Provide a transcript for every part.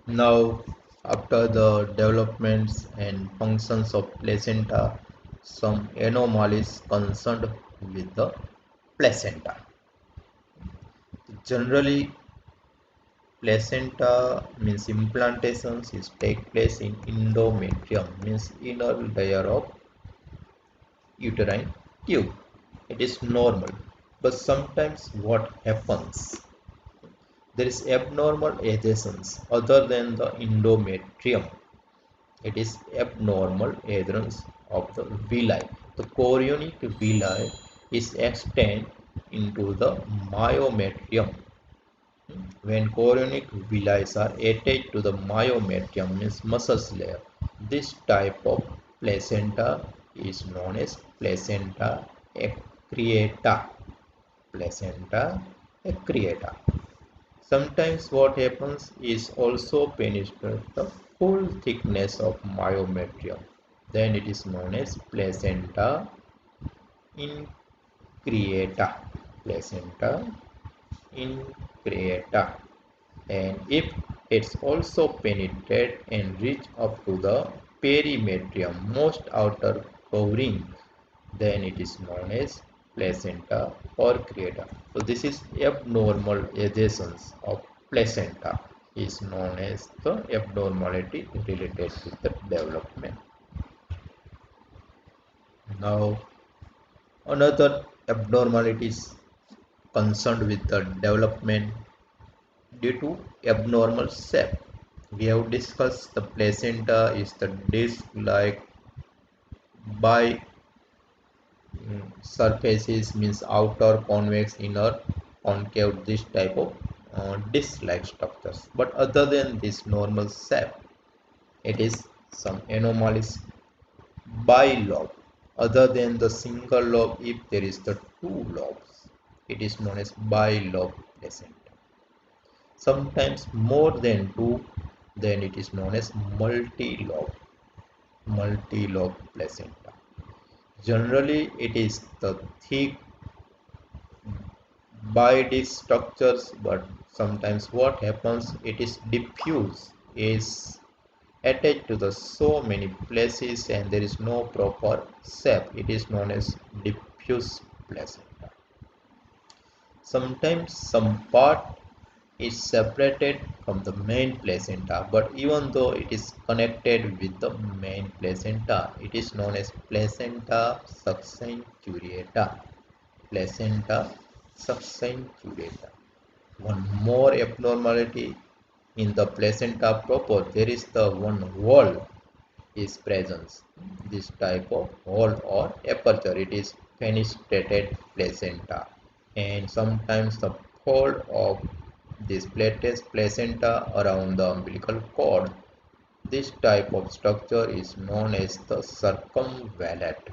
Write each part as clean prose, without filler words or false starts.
Now, after the developments and functions of placenta, some anomalies concerned with the placenta. Generally, placenta means implantations is take place in endometrium, means inner layer of uterine tube. It is normal, but sometimes what happens? There is abnormal adhesions other than the endometrium. It is abnormal adherence of the villi. The chorionic villi is extend into the myometrium. When chorionic villi are attached to the myometrium, means muscles layer, this type of placenta is known as placenta accreta. Placenta accreta. Sometimes what happens is also penetrate the full thickness of myometrium. Then it is known as placenta increata. Placenta increata. And if it's also penetrate and reach up to the perimetrium, most outer covering, then it is known as placenta percreta. So this is abnormal adhesions of placenta is known as the abnormality related to the development. Now another abnormalities concerned with the development due to abnormal shape. We have discussed the placenta is the disc-like bi surfaces means outer convex, inner concave, this type of disc-like structures. But other than this normal shape, it is some anomalies bilobe. Other than the single lobe, if there is the two lobes, it is known as bilobe placenta. Sometimes more than two, then it is known as multi-lobe placenta. Generally, it is the thick by these structures, but sometimes what happens, it is diffuse, is attached to the so many places and there is no proper shape. It is known as diffuse placenta. Sometimes some part is separated from the main placenta, but even though it is connected with the main placenta, it is known as placenta subscaencurata. Placenta subscaencurata. One more abnormality in the placenta proper, there is the one wall is presence. This type of hole or aperture, it is fenestrated placenta, and sometimes the fold of this placenta around the umbilical cord. This type of structure is known as the circumvallate.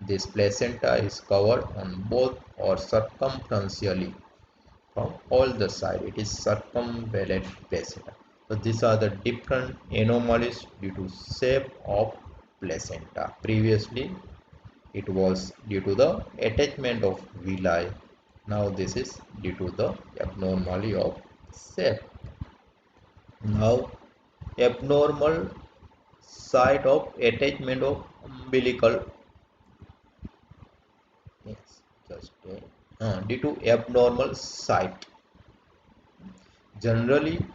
This placenta is covered on both or circumferentially from all the side. It is circumvallate placenta. So these are the different anomalies due to shape of placenta. Previously, it was due to the attachment of villi. Now this is due to the abnormality of shape. Now abnormal site of attachment of umbilical. Yes, just due to abnormal site. Generally,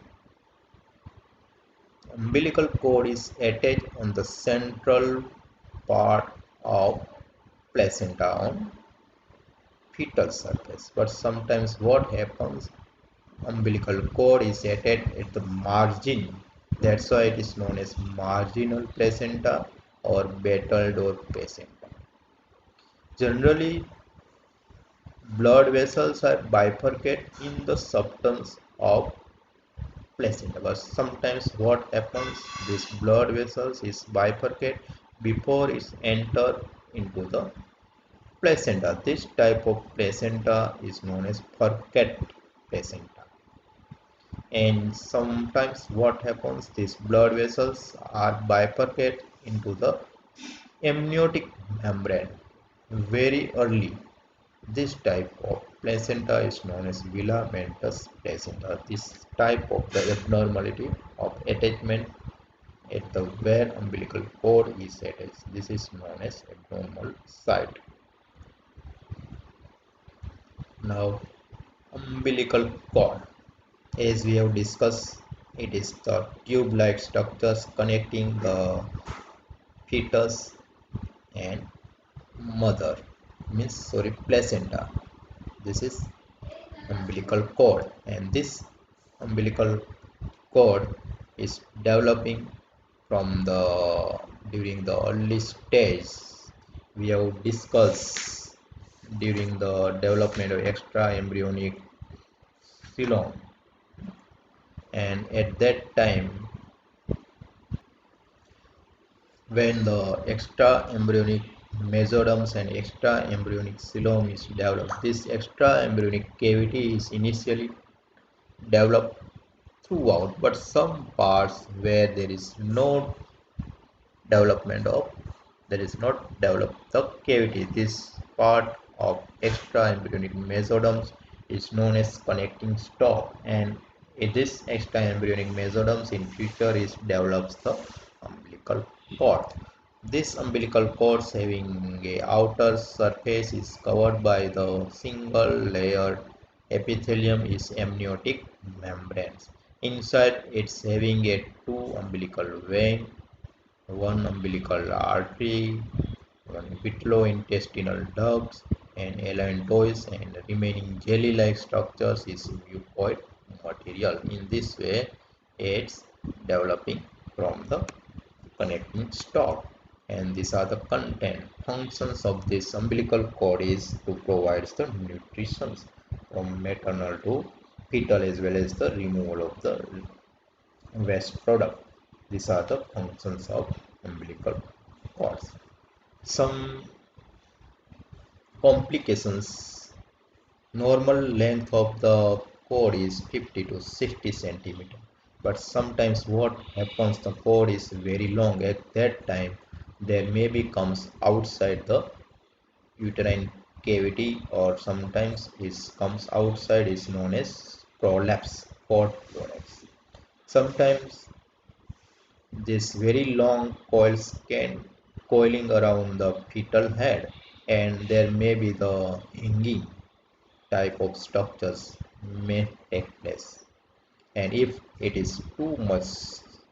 umbilical cord is attached on the central part of placenta on fetal surface. But sometimes what happens, umbilical cord is attached at the margin. That's why it is known as marginal placenta or battledore placenta. Generally, blood vessels are bifurcate in the substance of placenta, but sometimes what happens, this blood vessels is bifurcate before it's enter into the placenta. This type of placenta is known as Burkitt placenta. And sometimes what happens, these blood vessels are bifurcate into the amniotic membrane very early. This type of placenta is known as filamentous placenta. This type of the abnormality of attachment at the where umbilical cord is attached. This is known as abnormal site. Now, umbilical cord. As we have discussed, it is the tube-like structures connecting the fetus and mother, means sorry, placenta. This is umbilical cord, and this umbilical cord is developing from the during the early stage. We have discussed during the development of extra embryonic phylum, and at that time when the extra embryonic mesoderms and extra embryonic xylem is developed, this extra embryonic cavity is initially developed throughout, but some parts where there is not developed the cavity. This part of extra embryonic mesoderms is known as connecting stalk, and this extra embryonic mesoderms in future is develops the umbilical cord. This umbilical cord having a outer surface is covered by the single layered epithelium is amniotic membranes. Inside it's having a two umbilical vein, one umbilical artery, one vitreointestinal ducts, and allantois, and remaining jelly-like structures is mucoid material. In this way, it's developing from the connecting stalk. And these are the content functions of this umbilical cord is to provide the nutrition from maternal to fetal, as well as the removal of the waste product. These are the functions of umbilical cords. Some complications. Normal length of the cord is 50 to 60 centimeter. But sometimes what happens, the cord is very long. At that time, there may be comes outside the uterine cavity, or sometimes it comes outside is known as prolapse, cord prolapse. Sometimes these very long coils can coiling around the fetal head, and there may be the hanging type of structures may take place. And if it is too much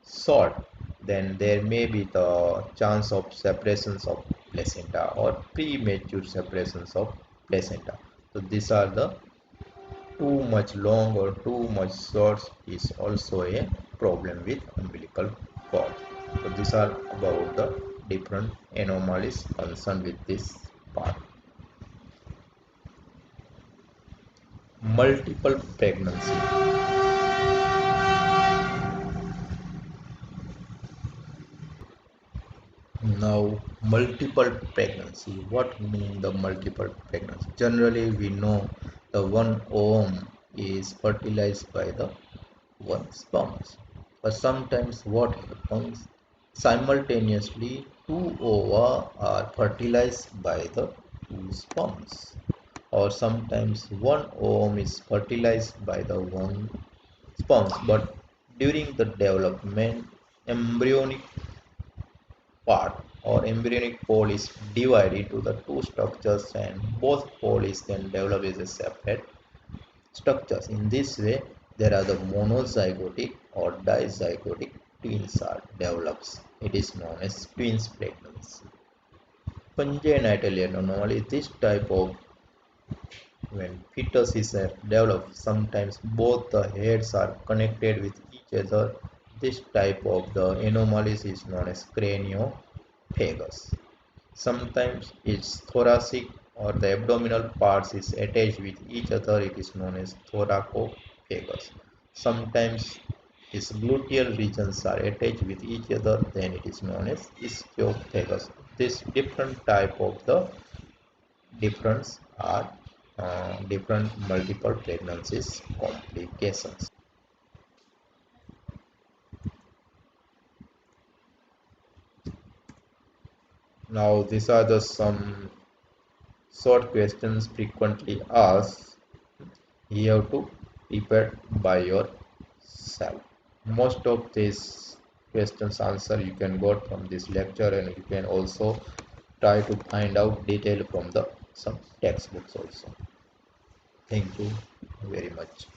short, then there may be the chance of separations of placenta or premature separations of placenta. So these are the too much long or too much short is also a problem with umbilical cord. So these are about the different anomalies concerned with this part. Multiple pregnancy. Now, multiple pregnancy. What mean the multiple pregnancy? Generally, we know the one ovum is fertilized by the one sperms. But sometimes what happens, simultaneously two ova are fertilized by the two sperms. Or sometimes one ovum is fertilized by the one sperms. But during the development, embryonic part or embryonic pole is divided into the two structures, and both pole is then developed as a separate structures. In this way, there are the monozygotic or dizygotic twins are develops. It is known as twins pregnancy. Congenital anomaly. This type of when fetus is developed, sometimes both the heads are connected with each other. This type of the anomalies is known as craniophagus. Sometimes its thoracic or the abdominal parts is attached with each other. It is known as thoracophagus. Sometimes its gluteal regions are attached with each other. Then it is known as ischiopagus. This different type of the difference are different multiple pregnancies complications. Now these are the some short questions frequently asked, you have to prepare by yourself. Most of these questions answer you can got from this lecture, and you can also try to find out detail from the some textbooks also. Thank you very much.